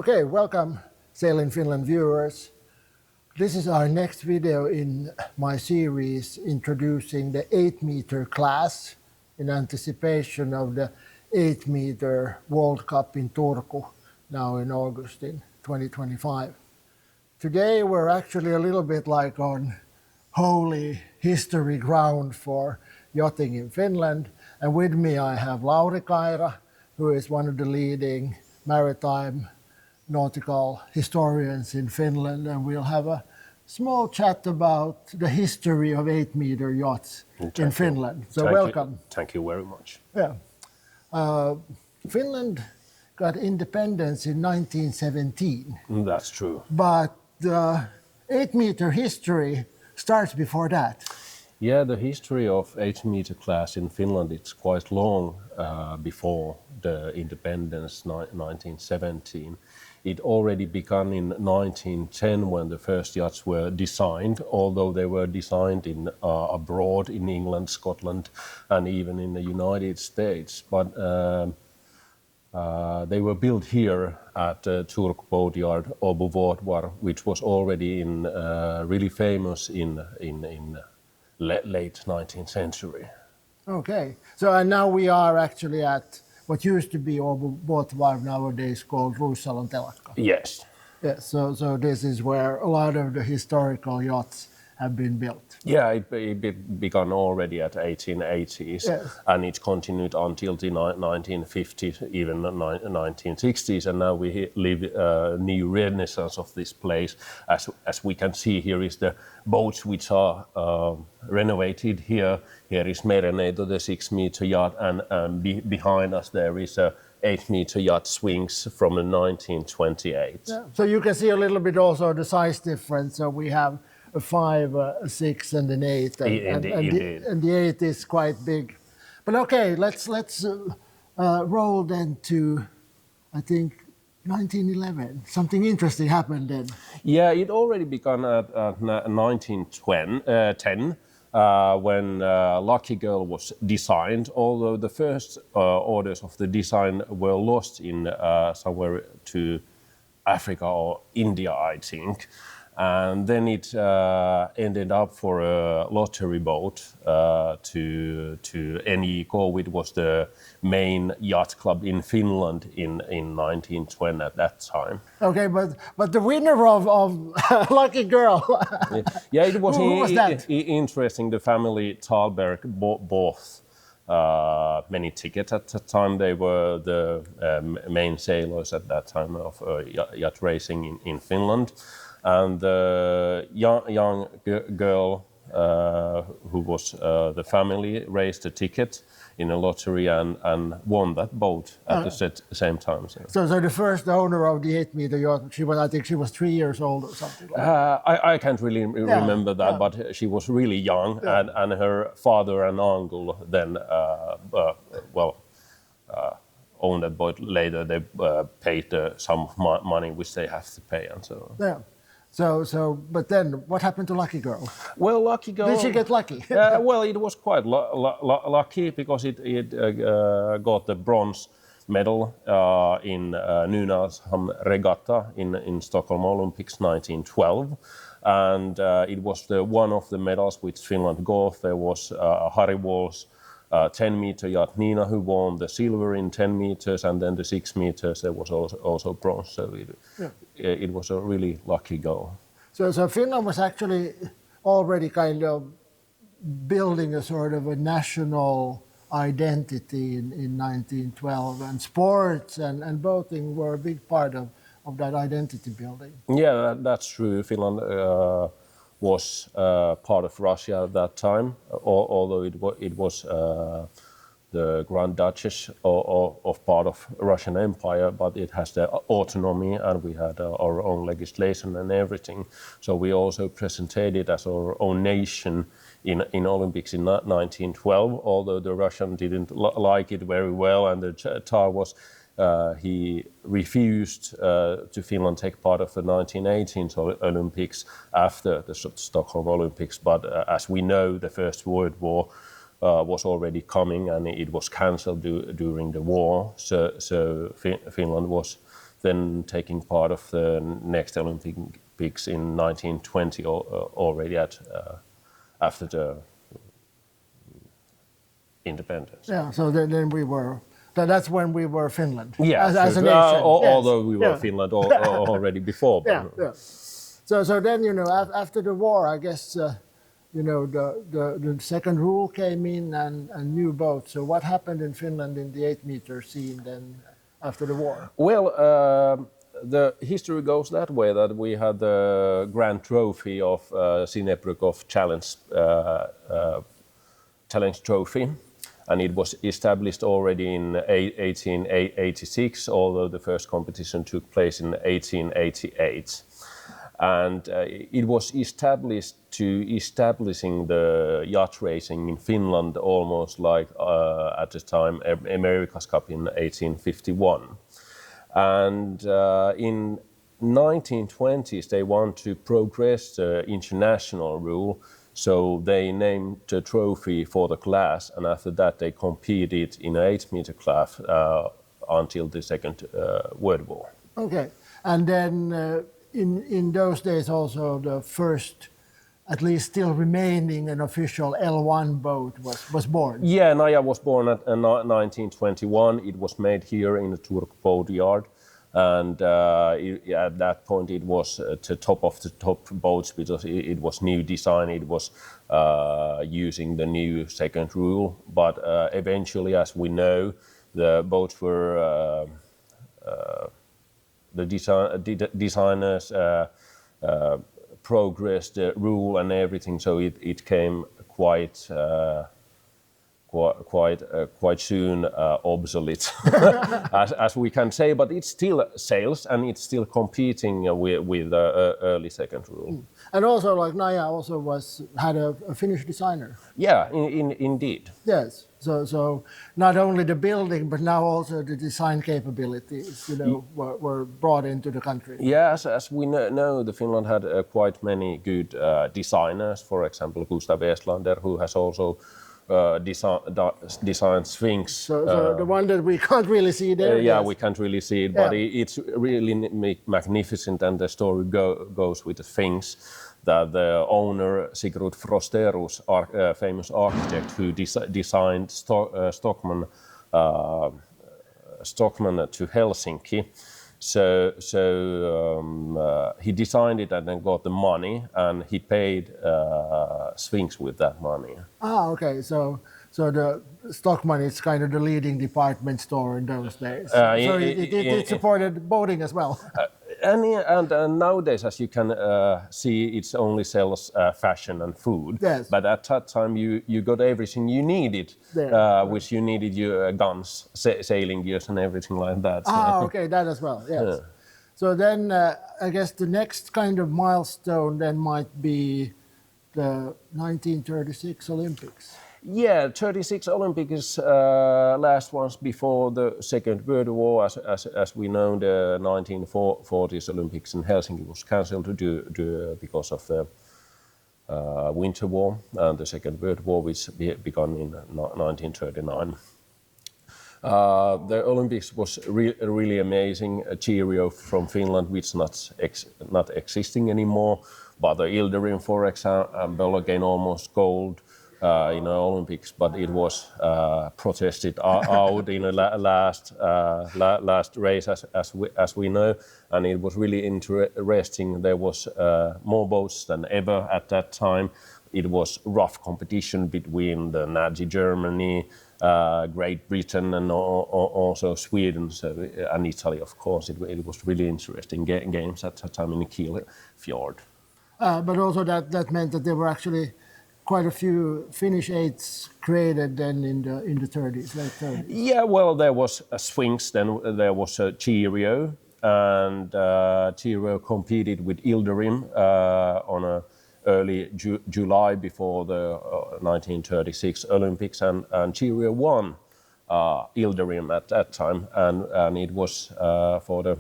Okay, welcome Sail in Finland viewers. This is our next video in my series introducing the 8-meter class in anticipation of the 8-meter World Cup in Turku now in August in 2025. Today we're actually a little bit like on holy history ground for yachting in Finland, and with me I have Lauri Kaira, who is one of the leading maritime nautical historians in Finland, and we'll have a small chat about the history of 8-meter yachts in Finland. So welcome. Thank you very much. Yeah. Finland got independence in 1917. That's true. But the 8-meter history starts before that. Yeah, the history of 8-meter class in Finland, it's quite long before the independence, 1917. It already began in 1910 when the first yachts were designed, although they were designed abroad in England, Scotland, and even in the United States. But they were built here at Turku boatyard, Åbo Båtvarf, which was already really famous in late 19th century. Okay, so and now we are actually at what used to be Åbo Båtvarf, nowadays called Ruissalon Telakka. Yes. Yes, so this is where a lot of the historical yachts have been built. Yeah, it began already at 1880s, yes. And it continued until the 1950s, even the 1960s, and now we live a new renaissance of this place. As we can see, here is the boats which are renovated here. Here is Mereneito, the 6-meter yacht, and behind us there is a 8-meter yacht Swings from 1928. Yeah. So you can see a little bit also the size difference. So we have a 5, a 6, and an 8, and the 8 is quite big. But okay, let's roll then to, I think, 1911. Something interesting happened then. Yeah, it already began at 1910 when Lucky Girl was designed, although the first orders of the design were lost in somewhere to Africa or India, I think. And then it ended up for a lottery boat to NEK, which was the main yacht club in Finland in 1920 at that time. Okay, but the winner of Lucky Girl. Yeah, it was, Who was that? Interesting. The family Tallberg bought many tickets at the time. They were the main sailors at that time of yacht racing in Finland. And the young girl who was the family raised a ticket in a lottery and won that boat at the same time. So the first owner of the 8-meter yacht, I think she was 3 years old or something like that. I can't really remember that, but she was really young, and her father and uncle then, owned that boat. Later they paid some money which they have to pay, and so on. Yeah. So, but then what happened to Lucky Girl? Well, Lucky Girl... Did she get lucky? Well, it was quite lucky because it got the bronze medal in Nynäshamn Regatta in Stockholm Olympics 1912. And it was one of the medals which Finland got. There was Harry Wall's 10-meter yacht Nina, who won the silver in 10 meters, and then the 6 meters there was also bronze. So it was a really lucky goal. So Finland was actually already kind of building a sort of a national identity in 1912, and sports and boating were a big part of that identity building. Yeah, that's true. Finland was part of Russia at that time, although it was the Grand Duchess of part of Russian Empire, but it has the autonomy, and we had our own legislation and everything. So we also presented it as our own nation in Olympics in 1912, although the Russian didn't like it very well, and the Tsar was he refused to Finland take part of the 1918 Olympics after the Stockholm Olympics. But as we know, the First World War was already coming, and it was cancelled during the war. So Finland was then taking part of the next Olympics in 1920 already after the independence. Yeah, so then we were, that's when we were Finland. Yeah, as a nation. although we were Finland already before. But Yeah. So then, after the war, I guess, the second rule came in and new boats. So what happened in Finland in the 8-meter scene then after the war? Well, the history goes that way, that we had the grand trophy of Sinebrykov Challenge Trophy, and it was established already in 1886, although the first competition took place in 1888. And it was established establishing the yacht racing in Finland almost like at the time America's Cup in 1851. And in 1920s they want to progress the international rule, so they named the trophy for the class, and after that they competed in an 8-meter class until the Second World War. Okay, and then in those days also the first, at least still remaining an official L1 boat was born. Yeah, Naja was born at 1921. It was made here in the Turku boat yard, and at that point it was the top of the top boats because it was new design. It was using the new second rule, but eventually, as we know, the boats were the designers progressed the rule and everything, so it came quite soon obsolete, as we can say. But it still sails and it's still competing with the early second rule. And also, like Naja also had a Finnish designer. Yeah, indeed. Yes. So not only the building, but now also the design capabilities, were brought into the country. Yes, as we know, the Finland had quite many good designers. For example, Gustav Westlander, who has also designed Sphinx. So the one that we can't really see there. Yeah, we can't really see it, but it's really magnificent, and the story goes with the Sphinx. That the owner, Sigurd Frosterus, famous architect who designed Stockman to Helsinki. So he designed it and then got the money, and he paid Sphinx with that money. Okay. So the Stockman is kind of the leading department store in those days. So it supported boating as well. And nowadays, as you can see, it only sells fashion and food. Yes. But at that time, you got everything you needed, which you needed your guns, sailing gears, and everything like that. Okay, that as well. Yes. Yeah. So then, I guess the next kind of milestone then might be the 1936 Olympics. Yeah, 36 Olympics last ones before the Second World War. As we know, the 1940s Olympics in Helsinki was cancelled because of the Winter War and the Second World War, which began in 1939. The Olympics was really amazing. A cheerio from Finland, which not existing anymore, but the Ilderim, for example, again almost gold. In the Olympics, but it was protested out in the last race, as we know, and it was really interesting. There was more boats than ever at that time. It was rough competition between the Nazi Germany, Great Britain, and also Sweden and Italy. Of course, it was really interesting games at that time in the Kiel fjord. But also that meant that there were actually quite a few Finnish eights created then in the 30s, late 30s. Yeah, well, there was a Sphinx, then there was a Cheerio, and Cheerio competed with Ilderim on early July before the 1936 Olympics, and Cheerio won Ilderim at that time, and it was for the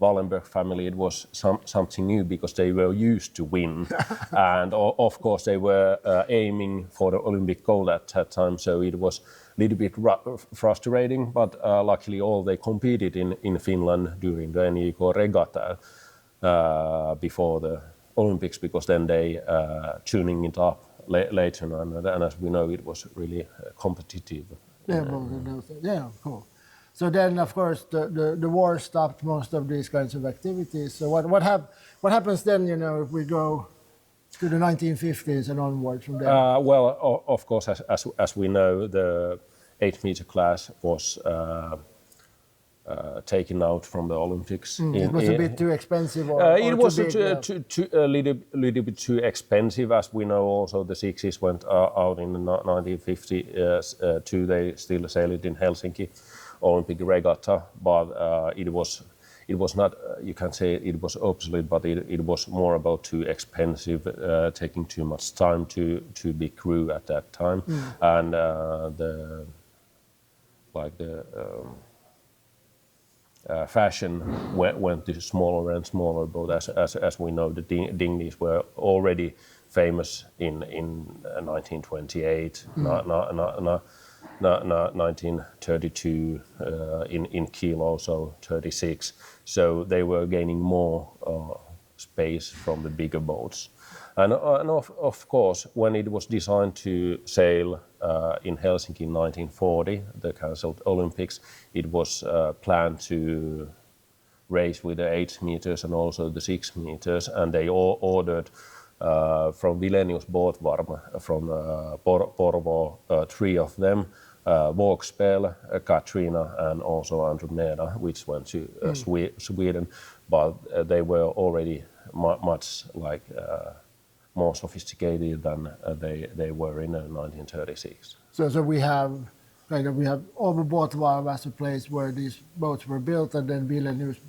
Wallenberg family, it was something new because they were used to win. And of course they were aiming for the Olympic gold at that time, so it was little bit frustrating, but luckily all they competed in Finland during the NYK regatta before the Olympics, because then they tuning it up later on, and as we know, it was really competitive. Yeah, cool. So then, of course, the war stopped most of these kinds of activities. So what happens then? You know, if we go to the 1950s and onwards from there. Well, of course, as we know, the 8-meter class was taken out from the Olympics. It was a bit too expensive, or it was too big, a little bit too expensive. As we know, also the Sixes went out in 1952. They still sailed in Helsinki Olympic regatta, but it was not. You can say it was obsolete, but it was more about too expensive, taking too much time to be crew at that time, and fashion went to smaller and smaller boats. As we know, the dinghies were already famous in 1928, 1932 in kilo, so 36. So they were gaining more space from the bigger boats. And of course, when it was designed to sail in Helsinki in 1940, the cancelled Olympics, it was planned to race with the 8 meters and also the 6 meters, and they all ordered from Åbo Båtvarf, from Porvoo, 3 of them, Vågspel, Katrina, and also Andromeda, which went to Sweden, but they were already much like more sophisticated than they were in 1936. So we have Åbo Båtvarf as a place where these boats were built, and then Vilnius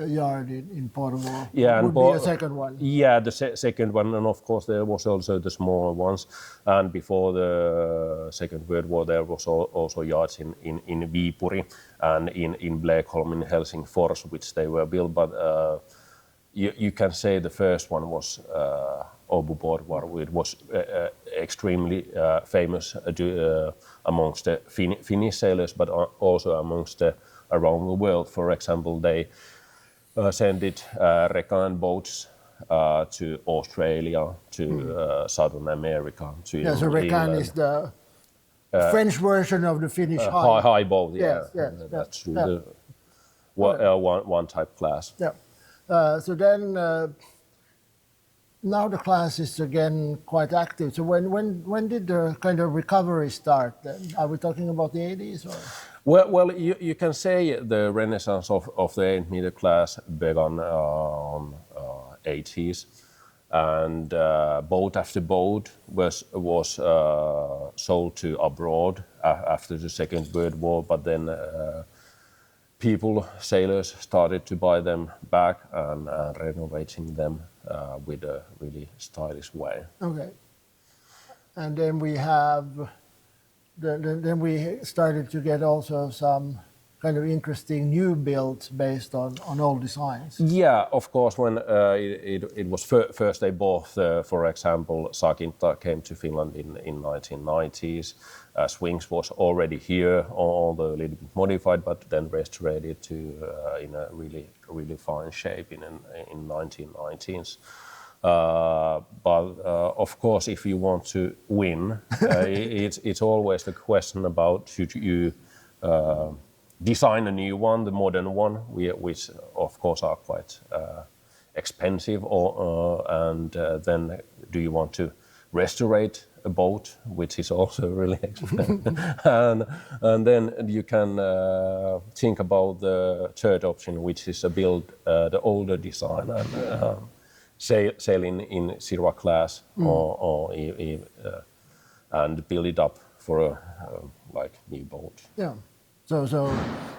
yard in Porvoo would be a second one. Yeah, the second one, and of course there was also the smaller ones. And before the Second World War, there was also yachts in Viipuri and in Blackholm in Helsingfors, which they were built. But you can say the first one was Åbo Båtvarf. It was extremely famous amongst the Finnish sailors, but also amongst around the world. For example, they sent recon boats to Australia, to Southern America. So recon is the French version of the Finnish high boat. Yeah, yes, that's true. One type class. Yeah. So then, now the class is again quite active. So when did the kind of recovery start? Then? Are we talking about the 80s or? Well, you can say the renaissance of the 8-meter class began on 80s, and boat after boat was sold to abroad after the Second World War. But then sailors started to buy them back and renovating them with a really stylish way. Okay, and then we have. Then we started to get also some kind of interesting new builds based on old designs. Yeah, of course. When it was first they bought, for example, Sakinta came to Finland in 1990s. Swings was already here, although a little bit modified, but then restored to in a really fine shape in 1990s. But of course, if you want to win, it's always the question about should you design a new one, the modern one, which of course are quite expensive, and then do you want to restore a boat, which is also really expensive, and then you can think about the third option, which is to build the older design and sail in Sirva class and build it up for a like new boat. Yeah. So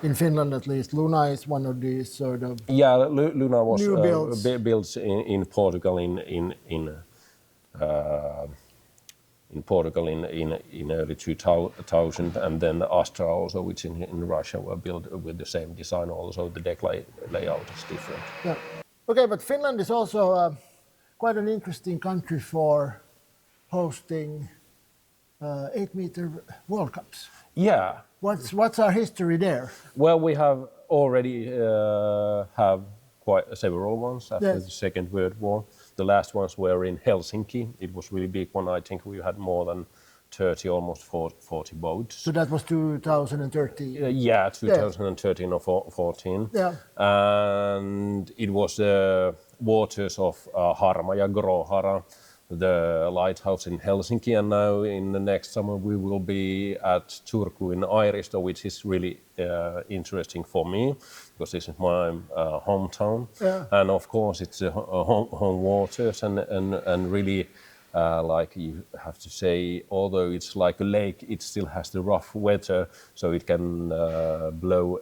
in Finland at least, Luna is one of these sort of Luna was new builds. Built in Portugal in Portugal in early 2000, and then Astra also, which in Russia were built with the same design. Also, the deck layout is different. Yeah. Okay, but Finland is also quite an interesting country for hosting 8-meter World Cups. Yeah. What's our history there? Well, we have already have quite several ones after Yes. the Second World War. The last ones were in Helsinki. It was really big one. I think we had more than 30, almost 40 boats. So that was 2013. Yeah, 2013 or 14. Yeah. And it was the waters of Harma ja Grohara, the lighthouse in Helsinki, and now in the next summer we will be at Turku in Airisto, which is really interesting for me because this is my hometown. Yeah. And of course it's home waters and really like you have to say, although it's like a lake, it still has the rough weather, so it can blow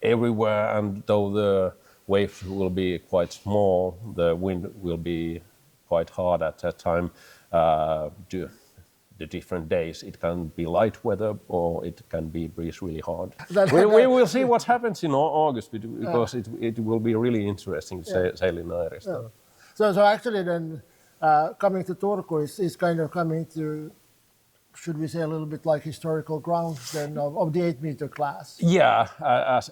everywhere, and though the waves will be quite small, the wind will be quite hard at that time. The different days, it can be light weather or it can be breeze really hard. We will see what happens in August because it will be really interesting to sail in Airisto. So actually then coming to Turku is kind of coming to, should we say, a little bit like historical ground then of the 8-meter class? Yeah,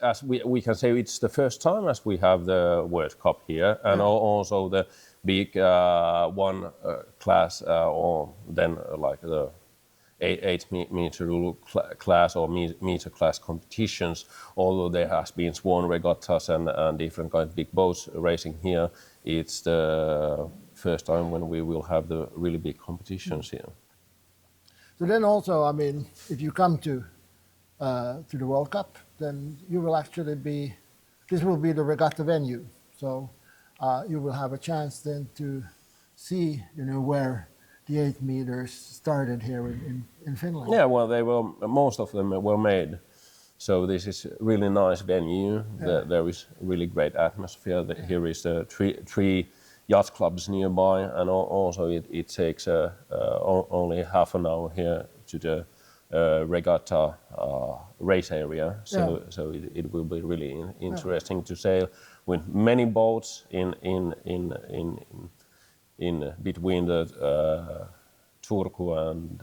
as we can say, it's the first time as we have the World Cup here, and also the big one class, or then like the 8-meter class or meter class competitions. Although there has been swan regattas and different kind of big boats racing here, it's the first time when we will have the really big competitions here. So then also, I mean, if you come to the World Cup, then you will actually be, this will be the regatta venue. So you will have a chance then to see, where the 8 meters started here in Finland. Yeah, well, most of them were made. So this is a really nice venue. Yeah. There is really great atmosphere. Here is the three yacht clubs nearby, and also it takes only half an hour here to the regatta race area. So it will be really interesting to sail with many boats in between the Turku and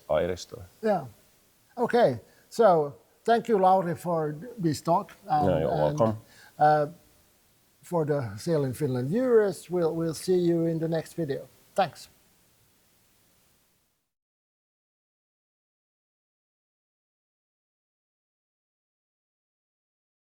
Airisto. Yeah. Okay. So thank you, Lauri, for this talk. You're welcome. For the Sail in Finland viewers, we'll see you in the next video. Thanks.